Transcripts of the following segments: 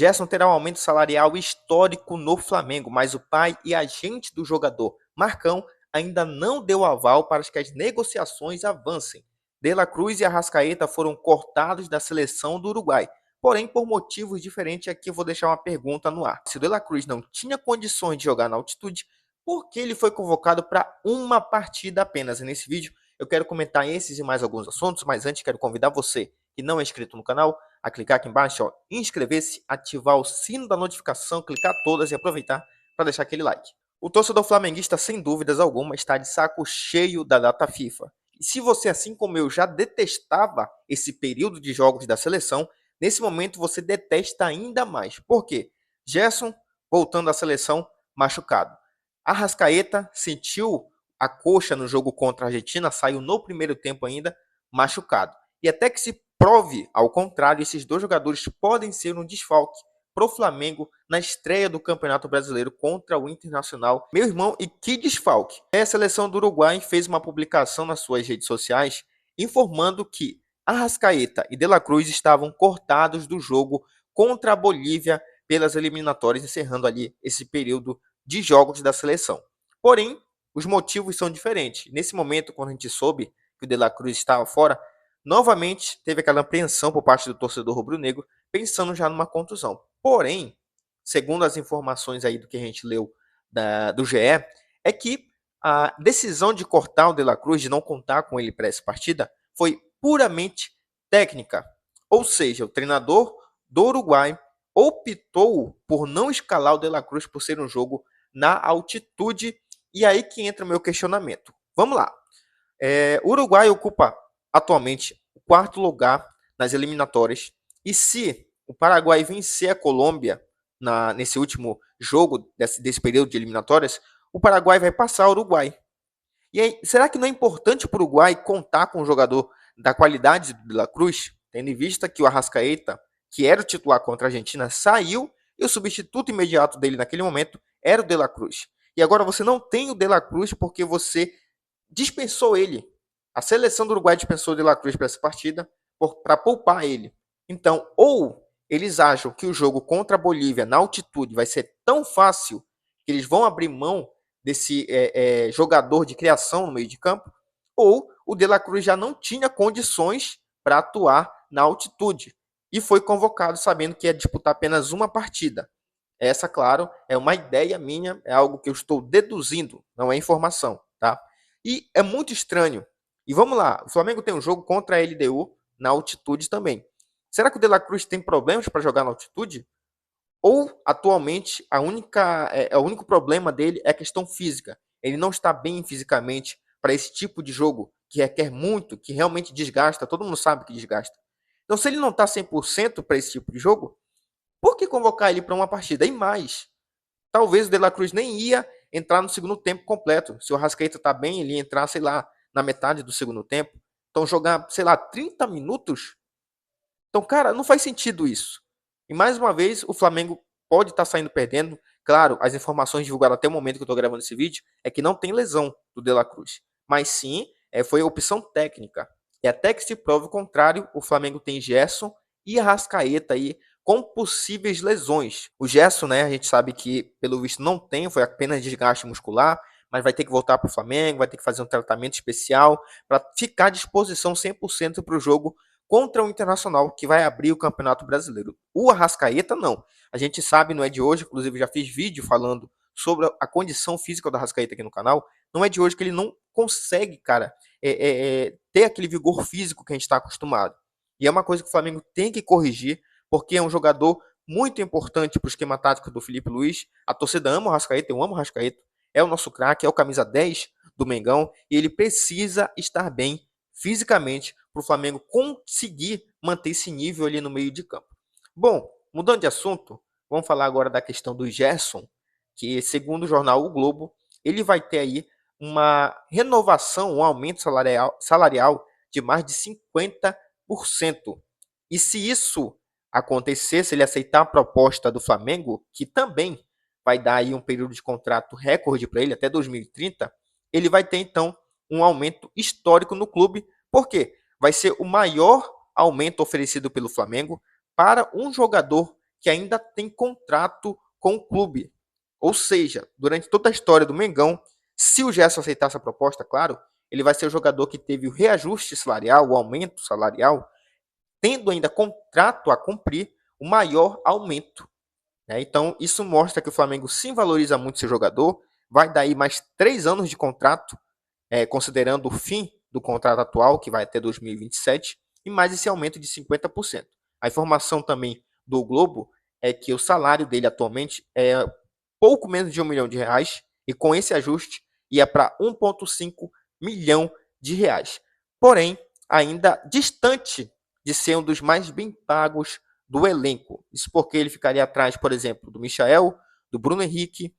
Gerson terá um aumento salarial histórico no Flamengo, mas o pai e agente do jogador, Marcão, ainda não deu aval para que as negociações avancem. De La Cruz e Arrascaeta foram cortados da seleção do Uruguai. Porém, por motivos diferentes, aqui eu vou deixar uma pergunta no ar. Se o De La Cruz não tinha condições de jogar na altitude, por que ele foi convocado para uma partida apenas? E nesse vídeo eu quero comentar esses e mais alguns assuntos, mas antes quero convidar você que não é inscrito no canal a clicar aqui embaixo, ó, inscrever-se, ativar o sino da notificação, clicar todas e aproveitar para deixar aquele like. O torcedor flamenguista, sem dúvidas alguma, está de saco cheio da data FIFA. E se você, assim como eu, já detestava esse período de jogos da seleção, nesse momento você detesta ainda mais. Por quê? Gerson voltando à seleção machucado. Arrascaeta sentiu a coxa no jogo contra a Argentina, saiu no primeiro tempo ainda machucado. E até que se prove ao contrário, esses dois jogadores podem ser um desfalque para o Flamengo na estreia do Campeonato Brasileiro contra o Internacional. Meu irmão, e que desfalque! A seleção do Uruguai fez uma publicação nas suas redes sociais informando que Arrascaeta e De La Cruz estavam cortados do jogo contra a Bolívia pelas eliminatórias, encerrando ali esse período de jogos da seleção. Porém, os motivos são diferentes. Nesse momento, quando a gente soube que o De La Cruz estava fora, novamente teve aquela apreensão por parte do torcedor rubro-negro, pensando já numa contusão. Porém, segundo as informações aí do que a gente leu do GE, é que a decisão de cortar o De La Cruz, de não contar com ele para essa partida, foi puramente técnica. Ou seja, o treinador do Uruguai optou por não escalar o De La Cruz por ser um jogo na altitude. E aí que entra o meu questionamento. Vamos lá. O Uruguai ocupa atualmente o quarto lugar nas eliminatórias. E se o Paraguai vencer a Colômbia nesse último jogo desse período de eliminatórias, o Paraguai vai passar o Uruguai. E aí, será que não é importante para o Uruguai contar com um jogador da qualidade do De La Cruz, tendo em vista que o Arrascaeta, que era o titular contra a Argentina, saiu e o substituto imediato dele naquele momento era o De La Cruz. E agora você não tem o De La Cruz porque você dispensou ele. A seleção do Uruguai dispensou o De La Cruz para essa partida para poupar ele. Então, ou eles acham que o jogo contra a Bolívia na altitude vai ser tão fácil que eles vão abrir mão desse jogador de criação no meio de campo, ou o De La Cruz já não tinha condições para atuar na altitude e foi convocado sabendo que ia disputar apenas uma partida. Essa, claro, é uma ideia minha, é algo que eu estou deduzindo, não é informação, tá? E é muito estranho. E vamos lá, o Flamengo tem um jogo contra a LDU na altitude também. Será que o De La Cruz tem problemas para jogar na altitude? Ou atualmente o único problema dele é a questão física. Ele não está bem fisicamente para esse tipo de jogo que requer muito, que realmente desgasta, todo mundo sabe que desgasta. Então, se ele não está 100% para esse tipo de jogo, por que convocar ele para uma partida? E mais, talvez o De La Cruz nem ia entrar no segundo tempo completo. Se o Arrascaeta está bem, ele ia entrar, sei lá, na metade do segundo tempo. Então, jogar, sei lá, 30 minutos. Então, cara, não faz sentido isso. E mais uma vez, o Flamengo pode estar saindo perdendo. Claro, as informações divulgadas até o momento que eu estou gravando esse vídeo é que não tem lesão do De La Cruz. Mas sim, foi a opção técnica. E até que se prove o contrário, o Flamengo tem Gerson e Arrascaeta aí com possíveis lesões. O Gerson, né, a gente sabe que pelo visto não tem, foi apenas desgaste muscular, mas vai ter que voltar para o Flamengo, vai ter que fazer um tratamento especial para ficar à disposição 100% para o jogo contra o Internacional, que vai abrir o Campeonato Brasileiro. O Arrascaeta, não. A gente sabe, não é de hoje, inclusive já fiz vídeo falando sobre a condição física do Arrascaeta aqui no canal, não é de hoje que ele não consegue, cara, ter aquele vigor físico que a gente está acostumado. E é uma coisa que o Flamengo tem que corrigir, porque é um jogador muito importante para o esquema tático do Felipe Luiz. A torcida ama o Arrascaeta, eu amo o Arrascaeta, é o nosso craque, é o camisa 10 do Mengão, e ele precisa estar bem fisicamente para o Flamengo conseguir manter esse nível ali no meio de campo. Bom, mudando de assunto, vamos falar agora da questão do Gerson, que segundo o jornal O Globo, ele vai ter aí uma renovação, um aumento salarial de mais de 50%. E se isso acontecer, se ele aceitar a proposta do Flamengo, que também vai dar aí um período de contrato recorde para ele até 2030, ele vai ter então um aumento histórico no clube. Por quê? Vai ser o maior aumento oferecido pelo Flamengo para um jogador que ainda tem contrato com o clube. Ou seja, durante toda a história do Mengão, se o Gerson aceitar essa proposta, claro, ele vai ser o jogador que teve o reajuste salarial, o aumento salarial, tendo ainda contrato a cumprir, o maior aumento. Né? Então, isso mostra que o Flamengo sim valoriza muito seu jogador, vai dar aí mais 3 anos de contrato, considerando o fim do contrato atual, que vai até 2027, e mais esse aumento de 50%. A informação também do Globo é que o salário dele atualmente é pouco menos de R$ 1 milhão, e com esse ajuste ia para 1,5 milhão de reais. Porém, ainda distante de ser um dos mais bem pagos do elenco. Isso porque ele ficaria atrás, por exemplo, do Michael, do Bruno Henrique,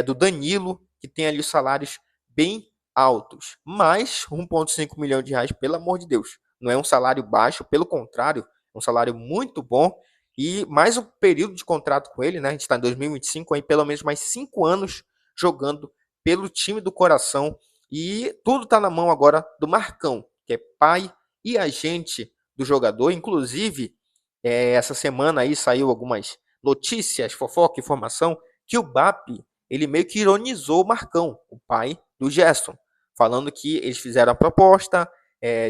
do Danilo, que tem ali os salários bem altos. Mas 1,5 milhão de reais, pelo amor de Deus, não é um salário baixo, pelo contrário, é um salário muito bom. E mais um período de contrato com ele, né? A gente está em 2025, aí pelo menos mais 5 anos jogando pelo time do coração. E tudo está na mão agora do Marcão, que é pai e agente do jogador. Inclusive, essa semana aí saiu algumas notícias, fofoca, informação, que o BAP, ele meio que ironizou o Marcão, o pai do Gerson, falando que eles fizeram a proposta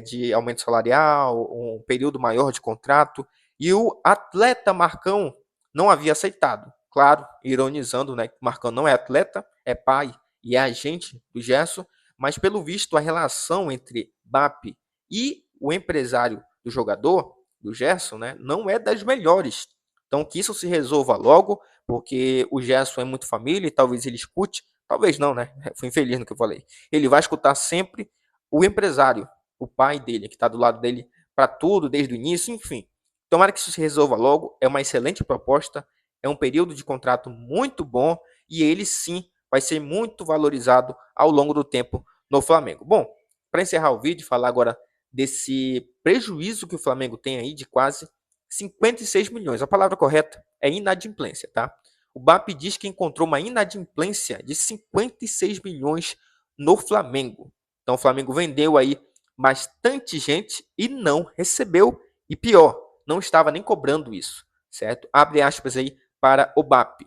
de aumento salarial, um período maior de contrato, e o atleta Marcão não havia aceitado. Claro, ironizando, né, que o Marcão não é atleta, é pai e é agente do Gerson, mas pelo visto a relação entre BAP e o empresário do jogador, do Gerson, né, não é das melhores. Então que isso se resolva logo, porque o Gerson é muito família e talvez ele escute, talvez não, né? Fui infeliz no que eu falei. Ele vai escutar sempre o empresário, o pai dele, que está do lado dele para tudo, desde o início, enfim. Tomara que isso se resolva logo, é uma excelente proposta, é um período de contrato muito bom e ele sim vai ser muito valorizado ao longo do tempo no Flamengo. Bom, para encerrar o vídeo, falar agora desse prejuízo que o Flamengo tem aí de quase 56 milhões. A palavra correta é inadimplência, tá? O BAP diz que encontrou uma inadimplência de 56 milhões no Flamengo. Então o Flamengo vendeu aí bastante gente e não recebeu. E pior, não estava nem cobrando isso, certo? Abre aspas aí para o BAP.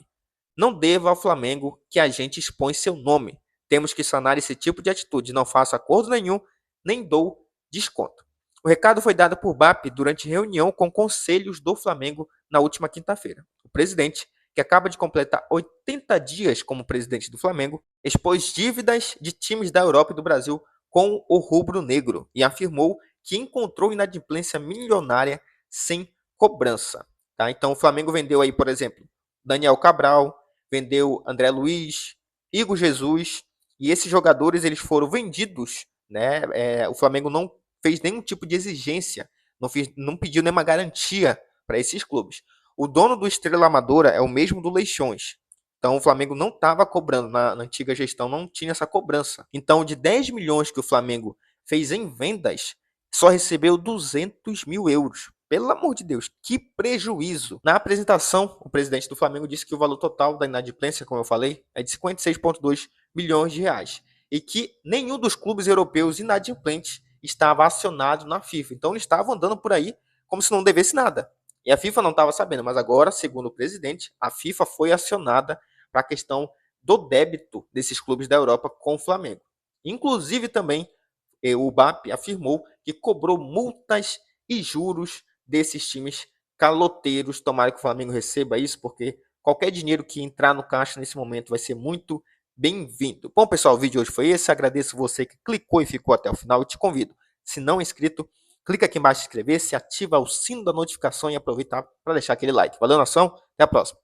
Não deva ao Flamengo que a gente expõe seu nome. Temos que sanar esse tipo de atitude. Não faço acordo nenhum, nem dou desconto. O recado foi dado por BAP durante reunião com conselhos do Flamengo na última quinta-feira. O presidente, que acaba de completar 80 dias como presidente do Flamengo, expôs dívidas de times da Europa e do Brasil com o rubro-negro e afirmou que encontrou inadimplência milionária sem cobrança. Tá? Então o Flamengo vendeu aí, por exemplo, Daniel Cabral, vendeu André Luiz, Igor Jesus, e esses jogadores eles foram vendidos, né? O Flamengo não fez nenhum tipo de exigência, não pediu nenhuma garantia para esses clubes. O dono do Estrela Amadora é o mesmo do Leixões. Então o Flamengo não estava cobrando, na antiga gestão não tinha essa cobrança. Então de 10 milhões que o Flamengo fez em vendas, só recebeu 200 mil euros. Pelo amor de Deus, que prejuízo. Na apresentação, o presidente do Flamengo disse que o valor total da inadimplência, como eu falei, é de 56,2 milhões de reais. E que nenhum dos clubes europeus inadimplentes estava acionado na FIFA. Então eles estavam andando por aí como se não devesse nada. E a FIFA não estava sabendo, mas agora, segundo o presidente, a FIFA foi acionada para a questão do débito desses clubes da Europa com o Flamengo. Inclusive também o BAP afirmou que cobrou multas e juros desses times caloteiros. Tomara que o Flamengo receba isso, porque qualquer dinheiro que entrar no caixa nesse momento vai ser muito bem-vindo. Bom, pessoal, o vídeo de hoje foi esse. Agradeço você que clicou e ficou até o final. Eu te convido, se não é inscrito, clica aqui embaixo em inscrever-se, ativa o sino da notificação e aproveita para deixar aquele like. Valeu, nação. Até a próxima.